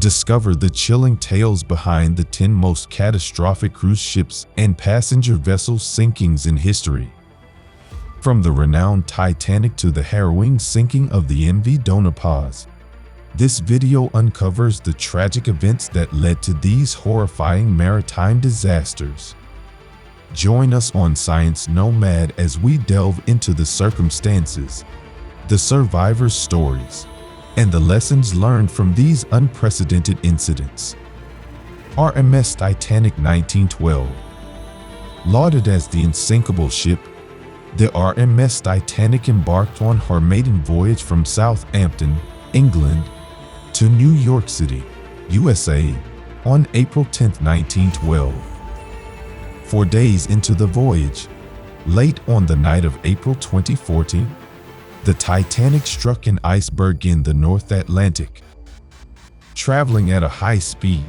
Discover the chilling tales behind the 10 most catastrophic cruise ships and passenger vessel sinkings in history. From the renowned Titanic to the harrowing sinking of the MV Dona Paz, this video uncovers the tragic events that led to these horrifying maritime disasters. Join us on Science Nomad as we delve into the circumstances, the survivors' stories, and the lessons learned from these unprecedented incidents. RMS Titanic 1912. Lauded as the unsinkable ship, the RMS Titanic embarked on her maiden voyage from Southampton, England, to New York City, USA, on April 10, 1912. 4 days into the voyage, late on the night of April 2014, the Titanic struck an iceberg in the North Atlantic. Traveling at a high speed,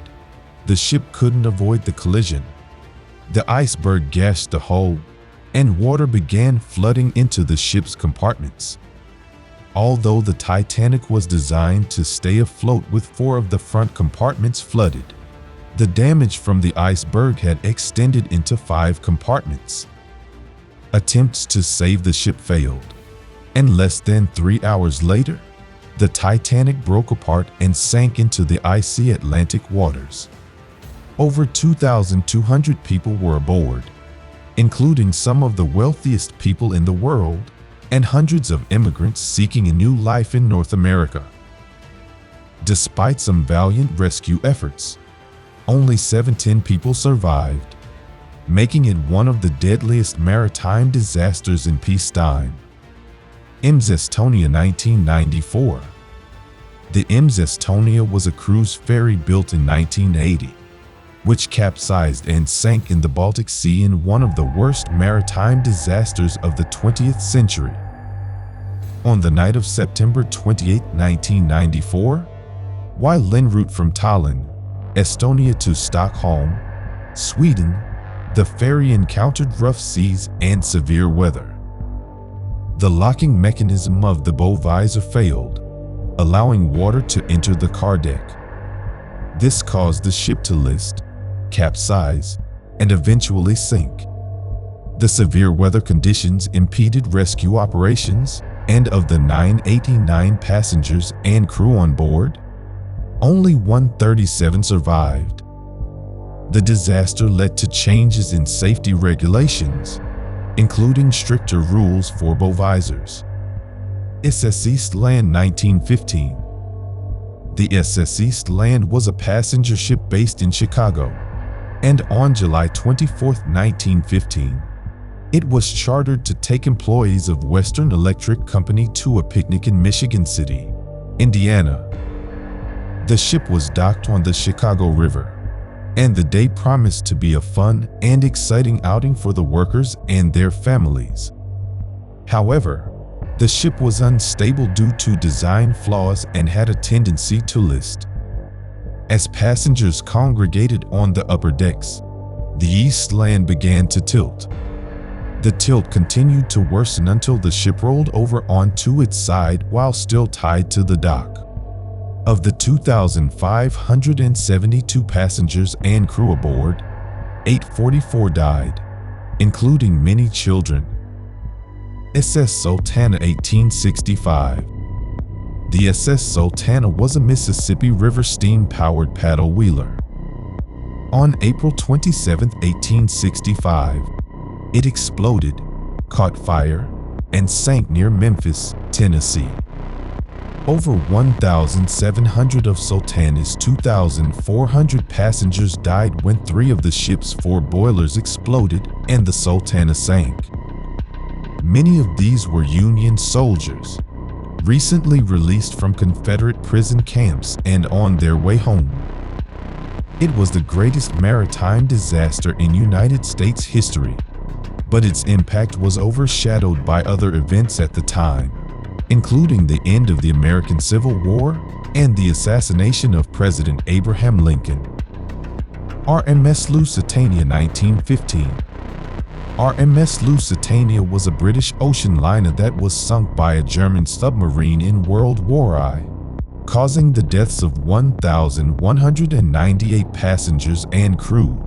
the ship couldn't avoid the collision. The iceberg gashed the hull, and water began flooding into the ship's compartments. Although the Titanic was designed to stay afloat with 4 of the front compartments flooded, the damage from the iceberg had extended into 5 compartments. Attempts to save the ship failed, and less than 3 hours later, the Titanic broke apart and sank into the icy Atlantic waters. Over 2,200 people were aboard, including some of the wealthiest people in the world and hundreds of immigrants seeking a new life in North America. Despite some valiant rescue efforts, only 17 people survived, making it one of the deadliest maritime disasters in peacetime. MS Estonia 1994. The MS Estonia was a cruise ferry built in 1980, which capsized and sank in the Baltic Sea in one of the worst maritime disasters of the 20th century. On the night of September 28, 1994, while en route from Tallinn, Estonia to Stockholm, Sweden, the ferry encountered rough seas and severe weather. The locking mechanism of the bow visor failed, allowing water to enter the car deck. This caused the ship to list, capsize, and eventually sink. The severe weather conditions impeded rescue operations, and of the 989 passengers and crew on board, only 137 survived. The disaster led to changes in safety regulations, including stricter rules for bow visors. SS Eastland 1915. The SS Eastland was a passenger ship based in Chicago, and on July 24, 1915, it was chartered to take employees of Western Electric Company to a picnic in Michigan City, Indiana. The ship was docked on the Chicago River, and the day promised to be a fun and exciting outing for the workers and their families. However, the ship was unstable due to design flaws and had a tendency to list. As passengers congregated on the upper decks, the Eastland began to tilt. The tilt continued to worsen until the ship rolled over onto its side while still tied to the dock. Of the 2,572 passengers and crew aboard, 844 died, including many children. SS Sultana 1865. The SS Sultana was a Mississippi River steam-powered paddle wheeler. On April 27, 1865, it exploded, caught fire, and sank near Memphis, Tennessee. Over 1,700 of Sultana's 2,400 passengers died when 3 of the ship's 4 boilers exploded and the Sultana sank. Many of these were Union soldiers, recently released from Confederate prison camps and on their way home. It was the greatest maritime disaster in United States history, but its impact was overshadowed by other events at the time, including the end of the American Civil War and the assassination of President Abraham Lincoln. RMS Lusitania 1915. RMS Lusitania was a British ocean liner that was sunk by a German submarine in World War I. causing the deaths of 1,198 passengers and crew.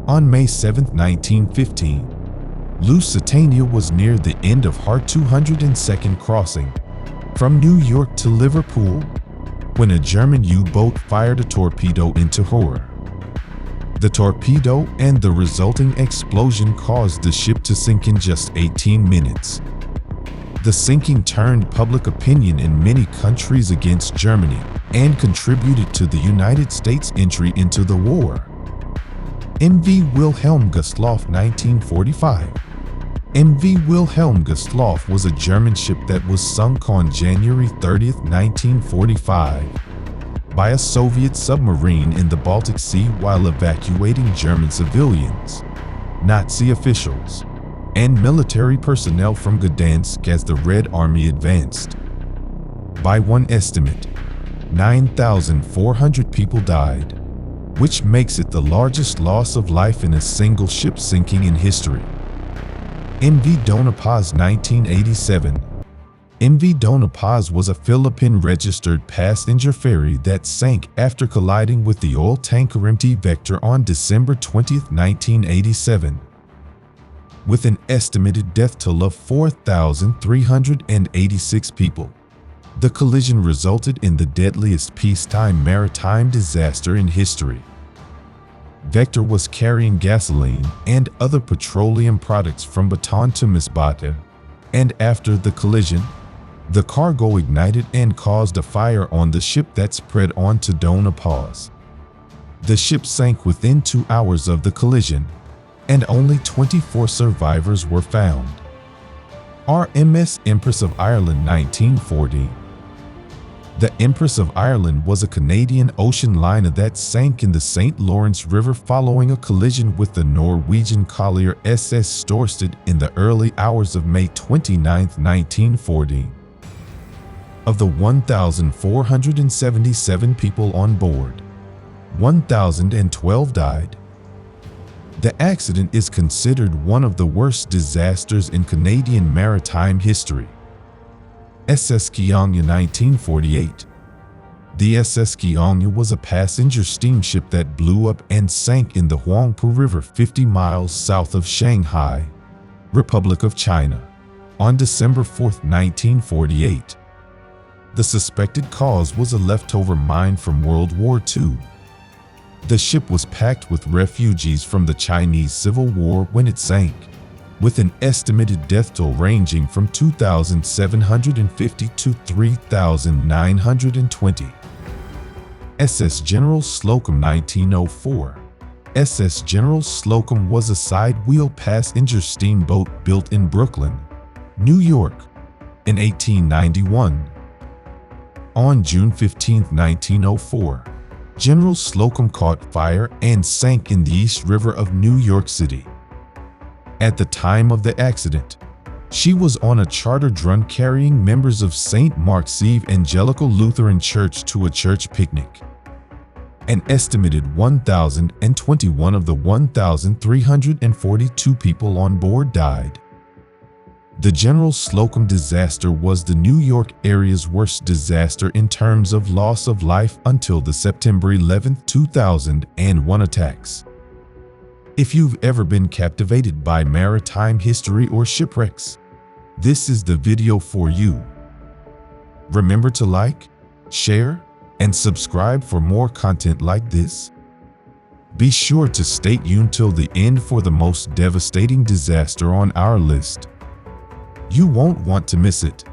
On May 7, 1915, Lusitania was near the end of her 202nd crossing from New York to Liverpool when a German U-boat fired a torpedo into her. The torpedo and the resulting explosion caused the ship to sink in just 18 minutes. The sinking turned public opinion in many countries against Germany and contributed to the United States' entry into the war. MV Wilhelm Gustloff, 1945. MV Wilhelm Gustloff was a German ship that was sunk on January 30, 1945, by a Soviet submarine in the Baltic Sea while evacuating German civilians, Nazi officials, and military personnel from Gdansk as the Red Army advanced. By one estimate, 9,400 people died, which makes it the largest loss of life in a single ship sinking in history. MV Dona Paz, 1987. MV Dona Paz was a Philippine-registered passenger ferry that sank after colliding with the oil tanker MT Vector on December 20, 1987. With an estimated death toll of 4,386 people, the collision resulted in the deadliest peacetime maritime disaster in history. Vector was carrying gasoline and other petroleum products from Bataan to Masbate, and after the collision, the cargo ignited and caused a fire on the ship that spread on to Dona Paz. The ship sank within 2 hours of the collision, and only 24 survivors were found. RMS Empress of Ireland, 1940. The Empress of Ireland was a Canadian ocean liner that sank in the St. Lawrence River following a collision with the Norwegian collier SS Storsted in the early hours of May 29, 1940. Of the 1,477 people on board, 1,012 died. The accident is considered one of the worst disasters in Canadian maritime history. SS Keonga, 1948. The SS Keonga was a passenger steamship that blew up and sank in the Huangpu River 50 miles south of Shanghai, Republic of China, on December 4, 1948. The suspected cause was a leftover mine from World War II. The ship was packed with refugees from the Chinese Civil War when it sank, with an estimated death toll ranging from 2,750 to 3,920. SS General Slocum, 1904. SS General Slocum was a side-wheel passenger steamboat built in Brooklyn, New York, in 1891. On June 15, 1904, General Slocum caught fire and sank in the East River of New York City. At the time of the accident, she was on a chartered run carrying members of St. Mark's Evangelical Lutheran Church to a church picnic. An estimated 1,021 of the 1,342 people on board died. The General Slocum disaster was the New York area's worst disaster in terms of loss of life until the September 11, 2001 attacks. If you've ever been captivated by maritime history or shipwrecks, this is the video for you. Remember to like, share, and subscribe for more content like this. Be sure to stay tuned till the end for the most devastating disaster on our list. You won't want to miss it.